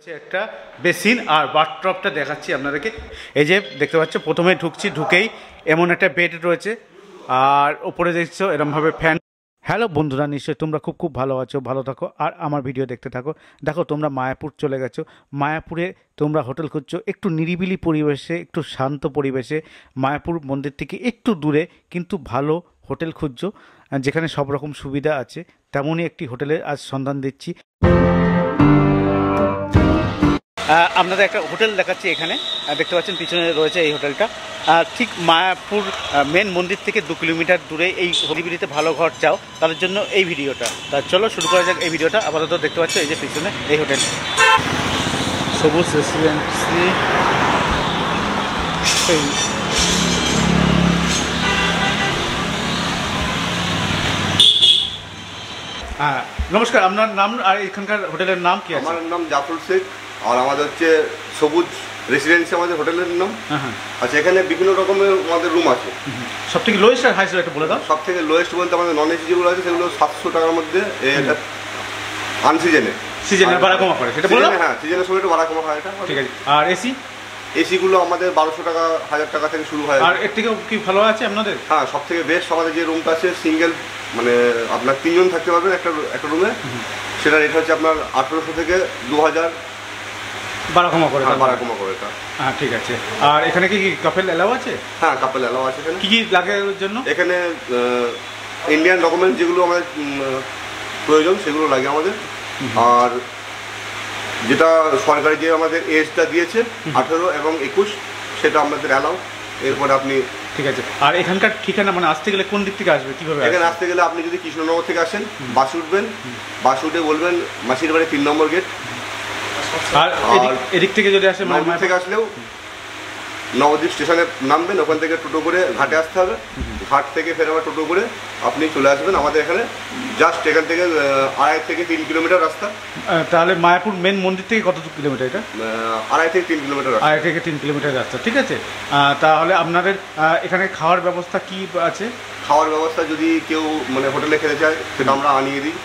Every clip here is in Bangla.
একটা বেসিন আর বাথটবটা দেখাচ্ছি আপনাদেরকে। এই যে দেখতে পাচ্ছ, প্রথমে ঢুকেই এমন একটা বেড রয়েছে, আর ওপরে দেখছো এরমভাবে ফ্যান। হ্যালো বন্ধুরা, নিশ্চয়ই তোমরা খুব ভালো আছো, ভালো থাকো আর আমার ভিডিও দেখতে থাকো। দেখো, তোমরা মায়াপুর চলে গেছো। মায়াপুরে তোমরা হোটেল খুঁজছো একটু নিরিবিলি পরিবেশে, একটু শান্ত পরিবেশে, মায়াপুর মন্দির থেকে একটু দূরে কিন্তু ভালো হোটেল খুঁজছো, যেখানে সব রকম সুবিধা আছে। তেমনই একটি হোটেলের আজ সন্ধান দিচ্ছি। আপনাদের একটা হোটেল দেখাচ্ছি। এখানে দেখতে পাচ্ছেন পিছনে রয়েছে এই হোটেলটা, ঠিক মায়াপুর মেন মন্দির থেকে 2 কিলোমিটার দূরে। এই হরিবিলিতে ভালো ঘর চাও, তাদের জন্য এই ভিডিওটা। তা চলো শুরু করা যাক এই ভিডিওটা। আপাতত দেখতে পাচ্ছ এই যে পিছনে এই হোটেল, সবুজ রেসিডেন্সি। নমস্কার, আপনার নাম আর এখানকার হোটেলের নাম কি? আমার নাম জাফর শেখ, আর আমাদের হচ্ছে সবুজ রেসিডেন্সি আমাদের হোটেলের নাম। আচ্ছা, এখানে বিভিন্ন রকমের আমাদের রুম আছে। সব থেকে লোয়েস্ট আর হাইস্ট একটা বলে দাও। সব থেকে লোয়েস্ট বলতে আমাদের নন এসি যেগুলো আছে সেগুলো 700 টাকার মধ্যে। এটা আনসিজনে, সিজনে ভাড়া কমা করে সেটা বলো। হ্যাঁ, সিজনের সময় একটু ভাড়া কমা হয় এটা, ঠিক আছে। আর এসিগুলো আমাদের 1200 টাকা 1000 টাকা থেকে শুরু হয়। আর এর থেকেও কি ভালো আছে আপনাদের? হ্যাঁ, সব থেকে বেস্ট আমাদের যে রুমটা আছে সিঙ্গেল, মানে আপনার 3 জন থাকতে পারবেন একটা রুমে। সেটা রেট হচ্ছে আপনার 1800 থেকে 2000 ভাড়া কমা করে। এটা। হ্যাঁ, ঠিক আছে। আর এখানে কি কাপল অ্যালাউ আছে? হ্যাঁ, কাপল অ্যালাউ আছে। এখানে কি লাগে এর জন্য? এখানে ইন্ডিয়ান ডকুমেন্ট যেগুলো আমাদের প্রয়োজন সেগুলো লাগে আমাদের। আর যেটা সরকারি যে আমাদের এজটা দিয়েছে 18 এবং 21, সেটা আমাদের অ্যালাউ। এরপরে আপনি ঠিক আছে। আর এখানকার ঠিকানা মানে আসতে গেলে কোন দিক থেকে আসবে, কিভাবে? এখানে আসতে গেলে আপনি যদি কৃষ্ণনগর থেকে আসেন, বাস উঠবেন, বাস উঠে বলবেন মাসির বাড়ি 3 নম্বর গেট। আর এদিক থেকে যদি আসে, নবদ্বীপ থেকে আসলেও নবদ্বীপ স্টেশনে নামবেন, ওখান থেকে টোটো করে ঘাটে আসতে হবে। ঘাট থেকে ফের আবার টোটো করে আপনি চলে আসবেন আমাদের এখানে। জাস্ট এখান থেকে 2.5 থেকে 3 কিলোমিটার রাস্তা। তাহলে মায়াপুর মেন মন্দির থেকে কত কিলোমিটার এটা? 2.5 থেকে 3 কিলোমিটার। 2.5 থেকে 3 কিলোমিটার রাস্তা, ঠিক আছে। তাহলে আপনাদের এখানে খাওয়ার ব্যবস্থা কি আছে? খাওয়ার ব্যবস্থা যদি কেউ মানে হোটেলে খেতে চায় সেটা আমরা আনিয়ে দিই,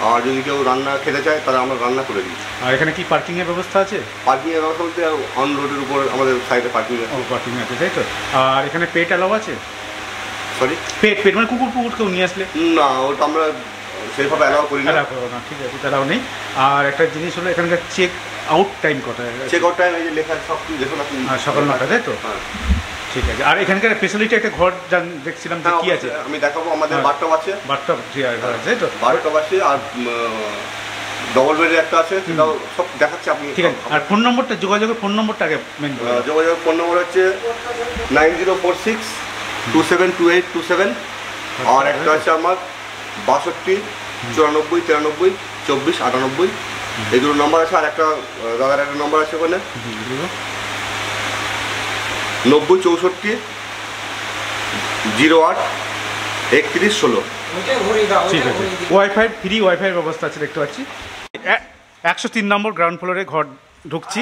আর যদি কেউ রান্না খেতে চায় তাহলে আমরা রান্না করে দিই। আর এখানে কি পার্কিংয়ের ব্যবস্থা আছে? পার্কিংয়ের ব্যবস্থা বলতে অন রোডের উপর আমাদের সাইডে পার্কিং আছে। পার্কিং আছে, তাই তো। আর এখানে পেট অ্যালাউ আছে? সরি, পেট মানে কুকুর কেউ নিয়ে আসলে? না, ওটা আমরা সেইভাবে অ্যালাউ করি না। ঠিক আছে, তারাও নেই। আর একটা জিনিস হলো, এখানকার চেক আউট টাইম কটা? চেক আউট টাইম এই যে লেখা সব কিছু দেখুন আপনি, সকাল 9টা, তাই তো? হ্যাঁ, ঠিক আছে। আর এখানকার ফেসিলিটি একটা ঘর দেখছিলাম, কি আছে? আমি দেখাবো। আমাদের বাথটব আছে। বাথটব, তাই তো? বাথটব আছে, আর ডবল বেডের একটা আছে, সেটাও সব দেখাচ্ছে আপনি। ঠিক আছে। আর ফোন নম্বরটা, যোগাযোগের ফোন নম্বরটা আগে মেন। যোগাযোগের ফোন নম্বর হচ্ছে 9046 272827। আর একটা আছে আমার 62 94 93 24 98। এই দুটো নম্বর আছে। আর একটা দাদার একটা নম্বর আছে ওখানে 90 64 08 31 16। ঠিক আছে। ওয়াইফাই, ফ্রি ওয়াইফাই ব্যবস্থা আছে দেখতে পাচ্ছি। 103 নম্বর গ্রাউন্ড ফ্লোরে ঘর ঢুকছি।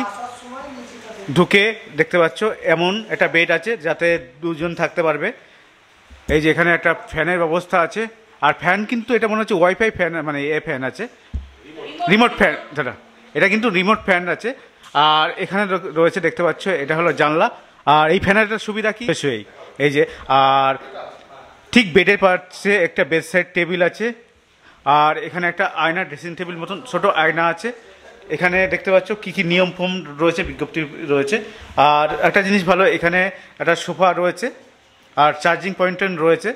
ঢুকে দেখতে পাচ্ছ এমন একটা বেড আছে যাতে 2 জন থাকতে পারবে। এই যে এখানে একটা ফ্যানের ব্যবস্থা আছে। আর ফ্যান কিন্তু এটা মনে হচ্ছে ওয়াইফাই ফ্যান, মানে ফ্যান আছে, রিমোট ফ্যান যেটা, এটা কিন্তু রিমোট ফ্যান আছে। আর এখানে রয়েছে দেখতে পাচ্ছ, এটা হলো জানলা। আর এই ফ্যানের একটা সুবিধা কি, এই যে, আর ঠিক বেডের পাশে একটা বেড সাইড টেবিল আছে। আর এখানে একটা আয়না, ড্রেসিং টেবিল মতন ছোট আয়না আছে। এখানে দেখতে পাচ্ছ কি কি নিয়ম ফর্ম রয়েছে, বিজ্ঞপ্তি রয়েছে। আর একটা জিনিস ভালো, এখানে একটা সোফা রয়েছে আর চার্জিং পয়েন্ট রয়েছে।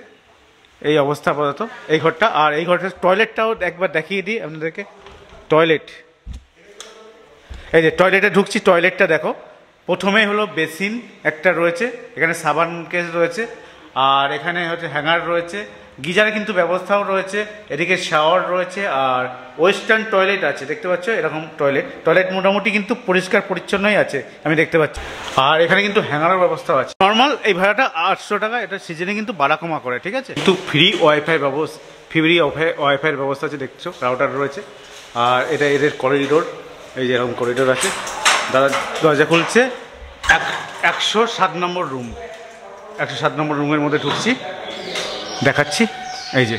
এই অবস্থা আপাতত এই ঘরটা। আর এই ঘরটার টয়লেটটাও একবার দেখিয়ে দিই আপনাদেরকে। টয়লেট, এই যে টয়লেটে ঢুকছি, টয়লেটটা দেখো। প্রথমেই হলো বেসিন একটা রয়েছে, এখানে সাবান কেস রয়েছে, আর এখানে হচ্ছে হ্যাঙ্গার রয়েছে, গিজারে কিন্তু ব্যবস্থাও রয়েছে, এদিকে শাওয়ার রয়েছে, আর ওয়েস্টার্ন টয়লেট আছে দেখতে পাচ্ছ। এরকম টয়লেট মোটামুটি কিন্তু পরিষ্কার পরিচ্ছন্নই আছে আমি দেখতে পাচ্ছি। আর এখানে কিন্তু হ্যাঙ্গারের ব্যবস্থাও আছে। নর্মাল এই ভাড়াটা 800 টাকা, এটা সিজনে কিন্তু বাড়া কমা করে, ঠিক আছে। কিন্তু ফ্রি ওয়াইফাইয়ের ব্যবস্থা আছে দেখছো, রাউটার রয়েছে। আর এটা এদের করিডোর, এই যে এরকম করিডোর আছে। দাদা দরজা খুলছে, 107 নম্বর রুম। 107 নম্বর রুমের মধ্যে ঢুকছি, দেখাচ্ছি। এই যে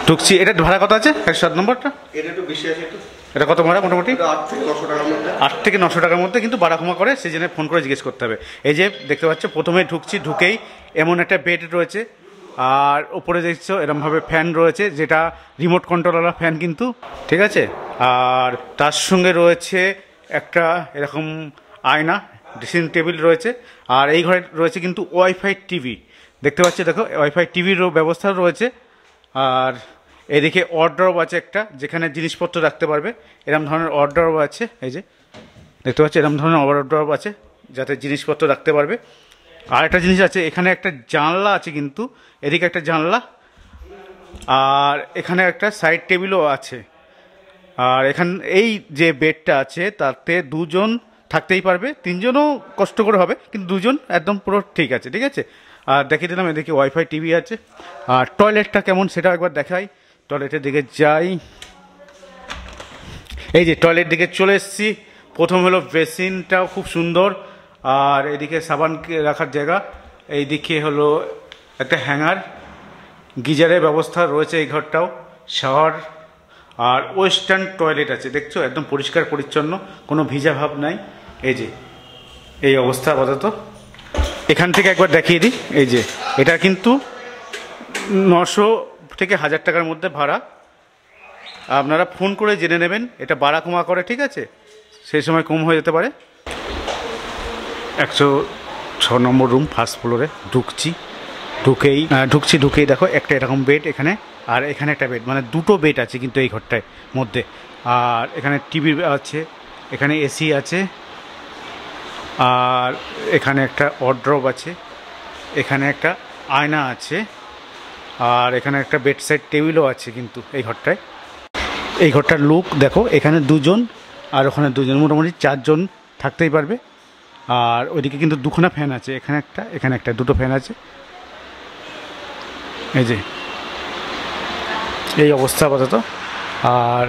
ঢুকছি। এটা ভাড়া কত আছে 107 নম্বরটা? এটা একটু বেশি আছে একটু। এটা কত ভাড়া মোটামুটি? 8 থেকে 900 টাকার মধ্যে। 8 থেকে 900 টাকার মধ্যে, কিন্তু বাড়া কমা করে সেই জন্য ফোন করে জিজ্ঞেস করতে হবে। এই যে দেখতে পাচ্ছ প্রথমে ঢুকছি, ঢুকেই এমন একটা বেড রয়েছে, আর ওপরে দেখছো এরমভাবে ফ্যান রয়েছে, যেটা রিমোট কন্ট্রোলওয়ালা ফ্যান কিন্তু, ঠিক আছে। আর তার সঙ্গে রয়েছে একটা এরকম আয়না, ড্রেসিং টেবিল রয়েছে, আর এই ঘরে রয়েছে কিন্তু ওয়াইফাই টিভি দেখতে পাচ্ছি, দেখো ওয়াইফাই টিভির ব্যবস্থা রয়েছে। আর এদিকে ওয়ারড্রব আছে একটা, যেখানে জিনিসপত্র রাখতে পারবে, এরকম ধরনের ওয়ারড্রব আছে। এই যে দেখতে পাচ্ছি এরকম ধরনের ওয়ারড্রব আছে, যাতে জিনিসপত্র রাখতে পারবে। আর একটা জিনিস আছে, এখানে একটা জানলা আছে কিন্তু, এদিকে একটা জানলা, আর এখানে একটা সাইড টেবিলও আছে। আর এই যে বেডটা আছে তাতে দুজন থাকতেই পারবে, তিনজনও কষ্ট করে হবে, কিন্তু দুজন একদম পুরো ঠিক আছে, ঠিক আছে। আর দেখিয়ে দিলাম এদিকে ওয়াইফাই টিভি আছে। আর টয়লেটটা কেমন সেটা একবার দেখাই, টয়লেটের দিকে যাই। এই যে টয়লেট দিকে চলে এসেছি। প্রথম হলো বেসিনটাও খুব সুন্দর, আর এদিকে সাবান রাখার জায়গা, এইদিকে হলো একটা হ্যাঙ্গার, গিজারের ব্যবস্থা রয়েছে এই ঘরটাও, শাওয়ার, আর ওয়েস্টার্ন টয়লেট আছে, দেখছো একদম পরিষ্কার পরিচ্ছন্ন, কোনো ভিজা ভাব নাই। এই যে এই অবস্থা আপাতত। এখান থেকে একবার দেখিয়ে দিই, এই যে এটা কিন্তু 900 থেকে 1000 টাকার মধ্যে ভাড়া, আপনারা ফোন করে জেনে নেবেন, এটা বাড়া কমা করে, ঠিক আছে, সেই সময় কম হয়ে যেতে পারে। 106 নম্বর রুম, ফার্স্ট ফ্লোরে ঢুকেই দেখো একটা এরকম বেড এখানে, আর এখানে একটা বেড, মানে দুটো বেড আছে কিন্তু এই ঘরটায় মধ্যে। আর এখানে টিভি আছে, এখানে এসি আছে, আর এখানে একটা ওয়ারড্রব আছে, এখানে একটা আয়না আছে, আর এখানে একটা বেড সাইড টেবিলও আছে কিন্তু এই ঘরটায়। এই ঘরটার লুক দেখো, এখানে দুজন আর ওখানে দুজন, মোটামুটি 4 জন থাকতেই পারবে। আর ওইদিকে কিন্তু দুখানা ফ্যান আছে, এখানে একটা দুটো ফ্যান আছে। এই যে এই অবস্থা আপাতত। আর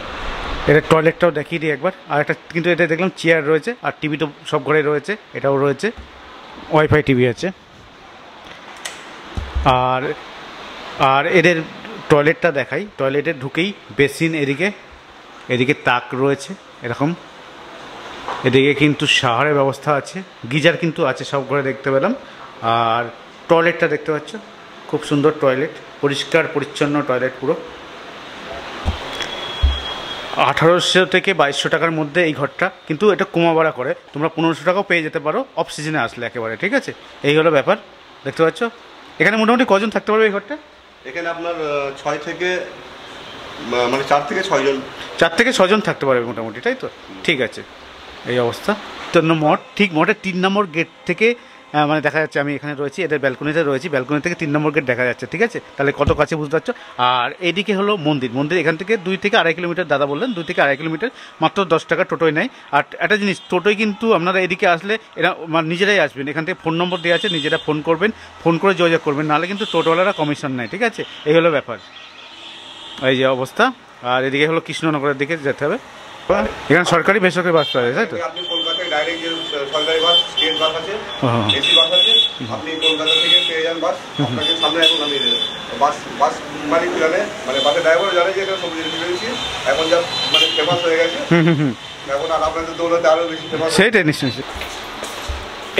এটা টয়লেটটাও দেখিয়ে দিই একবার। আর একটা কিন্তু এটা দেখলাম চেয়ার রয়েছে, আর টিভি তো সব ঘরে রয়েছে, এটাও রয়েছে, ওয়াইফাই টিভি আছে। আর এদের টয়লেটটা দেখাই, টয়লেটে ঢুকেই বেসিন, এদিকে তাক রয়েছে এরকম, এদিকে কিন্তু শাওয়ারের ব্যবস্থা আছে, গিজার কিন্তু আছে সব ঘরে দেখতে পেলাম। আর টয়লেটটা দেখতে পাচ্ছ, খুব সুন্দর টয়লেট, পরিষ্কার পরিচ্ছন্ন টয়লেট পুরো। 1800 থেকে 2200 টাকার মধ্যে এই ঘরটা, কিন্তু এটা কমা বাড়া করে, তোমরা 1500 টাকাও পেয়ে যেতে পারো অফ সিজনে আসলে একেবারে, ঠিক আছে। এই হলো ব্যাপার, দেখতে পাচ্ছ। এখানে মোটামুটি কজন থাকতে পারবে এই ঘরটা? এখানে আপনার 6 থেকে মানে 4 থেকে 6 জন, 4 থেকে 6 জন থাকতে পারবে মোটামুটি, তাই তো? ঠিক আছে, এই অবস্থা। মঠের 3 নম্বর গেট থেকে মানে দেখা যাচ্ছে, আমি এখানে রয়েছি, এদের ব্যালকনিতে রয়েছি, ব্যালকনি থেকে 3 নম্বর গেট দেখা যাচ্ছে, ঠিক আছে। তাহলে কত কাছে বুঝতে পারছো। আর এইদিকে হলো মন্দির, এখান থেকে 2 থেকে 2.5 কিলোমিটার, দাদা বললেন 2 থেকে 2.5 কিলোমিটার, মাত্র 10 টাকা টোটোয় নেয়। আর একটা জিনিস, টোটোয় কিন্তু আপনারা এদিকে আসলে এরা মানে নিজেরাই আসবেন, এখান থেকে ফোন নম্বর দেওয়া আছে, নিজেরা ফোন করবেন, ফোন করে যোগাযোগ করবেন, নাহলে কিন্তু টোটোওয়ালারা কমিশন নেয়, ঠিক আছে। এই হলো ব্যাপার, এই যে অবস্থা। আর এদিকে হলো কৃষ্ণনগরের দিকে যেতে হবে, এখানে সরকারি বেসরকারি বাস পাওয়া যায়, তাই তো? আপনি কলকাতায় ডাইরেক্ট যে সরকারি বাস, স্টেট বাস আছে, এসি বাস আছে, আপনি কলকাতা থেকে পেয়ে যান বাস। আপনাকে সামনে এখন আমি বাস মালিক জানে, মানে বাসের ড্রাইভারও জানে যে এখানে সব জিনিস রয়েছে, এখন যা মানে ফেমাস হয়ে গেছে, এখন আর আপনাদের দৌড়াতে আরও বেশি ফেমাস, সেইটাই নিশ্চয়ই।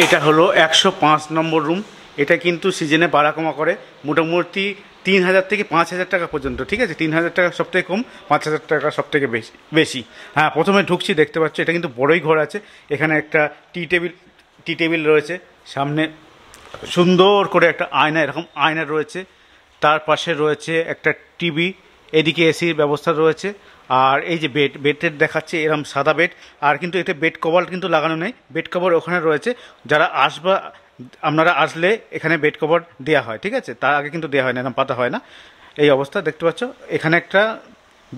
এটা হলো 105 নম্বর রুম, এটা কিন্তু সিজনে বাড়া কমা করে, মোটামুটি 3000 থেকে 5000 টাকা পর্যন্ত, ঠিক আছে। 3000 টাকা সব থেকে কম, 5000 টাকা সব থেকে বেশি। হ্যাঁ, প্রথমে ঢুকছি, দেখতে পাচ্ছি এটা কিন্তু বড়ই ঘর আছে, এখানে একটা টি টেবিল রয়েছে, সামনে সুন্দর করে একটা আয়না, এরকম আয়না রয়েছে, তার পাশে রয়েছে একটা টিভি, এদিকে এসির ব্যবস্থা রয়েছে। আর এই যে বেডের দেখাচ্ছে এরকম সাদা বেড, আর কিন্তু এটা বেড কভার কিন্তু লাগানো নেই, বেড কভার ওখানে রয়েছে, যারা আপনারা আসলে এখানে বেড কভার দেওয়া হয়, ঠিক আছে। তার আগে কিন্তু দেওয়া হয় না, এরকম পাতা হয় না। এই অবস্থা দেখতে পাচ্ছ, এখানে একটা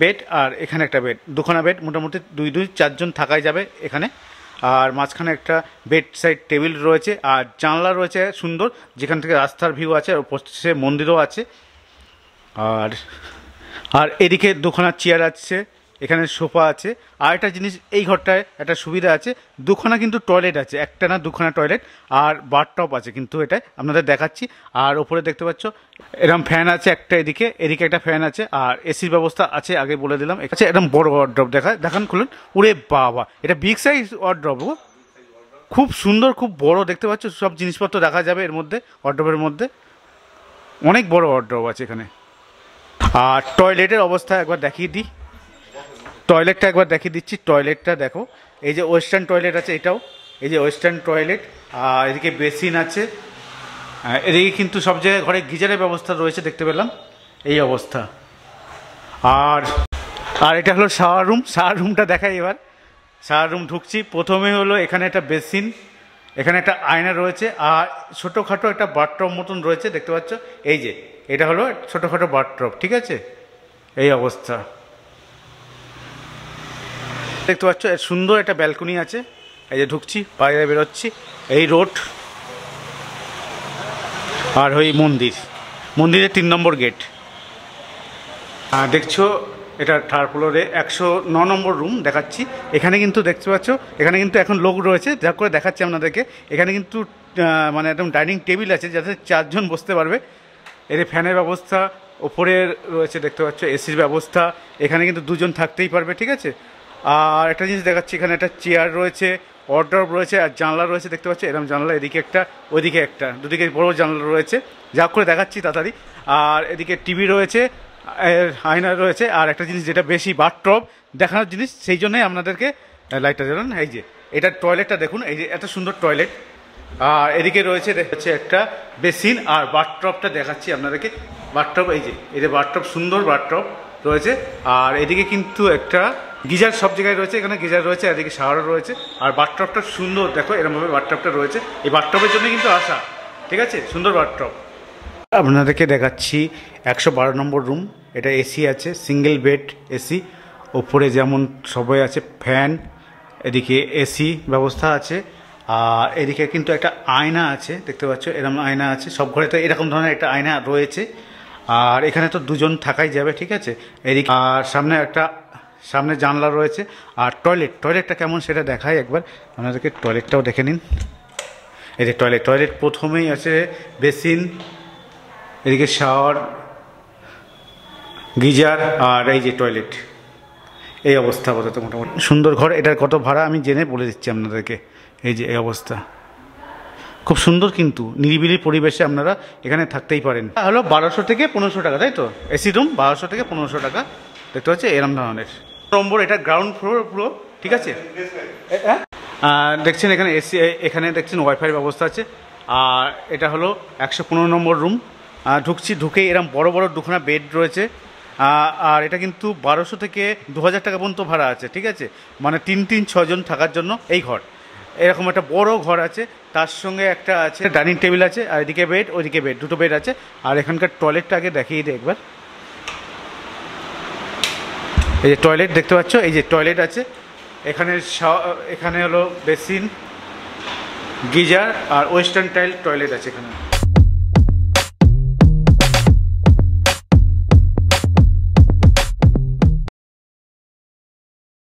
বেড আর এখানে একটা বেড, দুখানা বেড, মোটামুটি 2-4 জন থাকাই যাবে এখানে। আর মাঝখানে একটা বেড সাইড টেবিল রয়েছে, আর জানলা রয়েছে সুন্দর, যেখান থেকে রাস্তার ভিউ আছে, আর পাশে মন্দিরও আছে। আর এদিকে দুখানা চেয়ার আছে, এখানে সোফা আছে। আর একটা জিনিস এই ঘরটায় একটা সুবিধা আছে, দুখানা কিন্তু টয়লেট আছে, একটা না দুখানা টয়লেট, আর বাথটব আছে কিন্তু এটা আপনাদের দেখাচ্ছি। আর ওপরে দেখতে পাচ্ছ এরকম ফ্যান আছে একটা, এদিকে এদিকে একটা ফ্যান আছে, আর এসির ব্যবস্থা আছে আগে বলে দিলাম। আচ্ছা এরকম বড় ওয়ার্ড্রপ দেখান খুলুন, উরে বাবা এটা বিগ সাইজ ওয়ার্ড্রপ, খুব সুন্দর খুব বড় দেখতে পাচ্ছ, সব জিনিসপত্র রাখা যাবে এর মধ্যে, ওয়ার্ড্রপের মধ্যে অনেক বড় ওয়ার্ড্রপ আছে এখানে। আর টয়লেটের অবস্থা একবার দেখিয়ে দিই, টয়লেটটা একবার দেখিয়ে দিচ্ছি। টয়লেটটা দেখো, এই যে ওয়েস্টার্ন টয়লেট আছে এটাও, এই যে ওয়েস্টার্ন টয়লেট, আর এদিকে বেসিন আছে, এদিকে কিন্তু সব জায়গায় ঘরে গিজারের ব্যবস্থা রয়েছে দেখতে পেলাম, এই অবস্থা। আর আর এটা হলো শাওয়ার রুম, শাওয়ার রুমটা দেখাই এবার। শাওয়ার রুম ঢুকছি, প্রথমে হলো এখানে একটা বেসিন, এখানে একটা আয়না রয়েছে, আর ছোটোখাটো একটা বাথটব মতন রয়েছে দেখতে পাচ্ছ, এই যে এটা হলো ছোটোখাটো বাথটব, ঠিক আছে, এই অবস্থা দেখতে পাচ্ছ। সুন্দর একটা ব্যালকনি আছে, এই যে ঢুকছি বাইরে বেরোচ্ছি, এই রোড, আর ওই মন্দিরের 3 নম্বর গেট। আর দেখছো এটা থার্ড ফ্লোরে 109 নম্বর রুম দেখাচ্ছি। এখানে কিন্তু দেখতে পাচ্ছ, এখানে কিন্তু এখন লোক রয়েছে, যা করে দেখাচ্ছি আপনাদেরকে। এখানে কিন্তু মানে একদম ডাইনিং টেবিল আছে যাতে 4 জন বসতে পারবে। এর ফ্যানের ব্যবস্থা ওপরে রয়েছে দেখতে পাচ্ছ, এসির ব্যবস্থা, এখানে কিন্তু 2 জন থাকতেই পারবে, ঠিক আছে। আর একটা জিনিস দেখাচ্ছি, এখানে একটা চেয়ার রয়েছে, ওয়ার্ড্রপ রয়েছে, আর জানলা রয়েছে দেখতে পাচ্ছ, এরকম জানলা, এদিকে একটা ওইদিকে একটা, দুদিকে বড় জানলা রয়েছে, যা করে দেখাচ্ছি তাড়াতাড়ি। আর এদিকে টিভি রয়েছে, আয়না রয়েছে, আর একটা জিনিস যেটা বেশি বাথটব দেখানোর জিনিস, সেই জন্যই আপনাদেরকে লাইটটা জ্বালান। এই যে এটা টয়লেটটা দেখুন, এই যে এত সুন্দর টয়লেট, আর এদিকে রয়েছে দেখাচ্ছে একটা বেসিন, আর বাথটবটা দেখাচ্ছি আপনাদেরকে। বাথটব এই যে বাথটব, সুন্দর বাথটব রয়েছে। আর এদিকে কিন্তু একটা গিজার সব জায়গায় রয়েছে, এখানে গিজার রয়েছে, এদিকে শাওয়ারও রয়েছে। আর বাথটবটা সুন্দর দেখো, এরকমভাবে বাথটবটা রয়েছে, এই বাথটবের জন্য কিন্তু আসা, ঠিক আছে, সুন্দর বাথটব। আপনাদেরকে দেখাচ্ছি 112 নম্বর রুম, এটা এসি আছে, সিঙ্গেল বেড এসি, ওপরে যেমন সবাই আছে ফ্যান, এদিকে এসি ব্যবস্থা আছে। আর এদিকে কিন্তু একটা আয়না আছে দেখতে পাচ্ছ, এরকম আয়না আছে, সব ঘরে তো এরকম ধরনের একটা আয়না রয়েছে। আর এখানে তো 2 জন থাকাই যাবে, ঠিক আছে। এদিকে আর সামনে জানলা রয়েছে। আর টয়লেটটা কেমন সেটা দেখাই একবার আপনাদেরকে, টয়লেটটাও দেখে নিন। এই যে টয়লেট প্রথমেই আছে বেসিন, এদিকে শাওয়ার, গিজার, আর এই যে টয়লেট, এই অবস্থা আপাতত মোটামুটি সুন্দর ঘর। এটার কত ভাড়া আমি জেনে বলে দিচ্ছি আপনাদেরকে, এই যে এই অবস্থা, খুব সুন্দর কিন্তু নিরিবিলি পরিবেশে আপনারা এখানে থাকতেই পারেন। হলো 1200 থেকে 1500 টাকা, তাই তো, এসি রুম 1200 থেকে 1500 টাকা দেখতে পাচ্ছি, এরম ধরনের নম্বর। এটা গ্রাউন্ড ফ্লোর পুরো, ঠিক আছে। দেখছেন এখানে এসি, এখানে দেখছেন ওয়াইফাইয়ের ব্যবস্থা আছে। আর এটা হলো 115 নম্বর রুম, ঢুকেই এরকম বড় বড় 2খানা বেড রয়েছে। আর এটা কিন্তু 1200 থেকে 2000 টাকা পর্যন্ত ভাড়া আছে, ঠিক আছে, মানে 3-6 জন থাকার জন্য এই ঘর। এরকম একটা বড় ঘর আছে, তার সঙ্গে একটা আছে ডাইনিং টেবিল আছে, আর এদিকে বেড ওইদিকে বেড, 2টো বেড আছে। আর এখানকার টয়লেটটা আগে দেখিয়ে দিই একবার। এই যে টয়লেট দেখতে পাচ্ছ, এই যে টয়লেট আছে, এখানে হলো বেসিন, গিজার, আর ওয়েস্টার্ন টাইল টয়লেট আছে এখানে।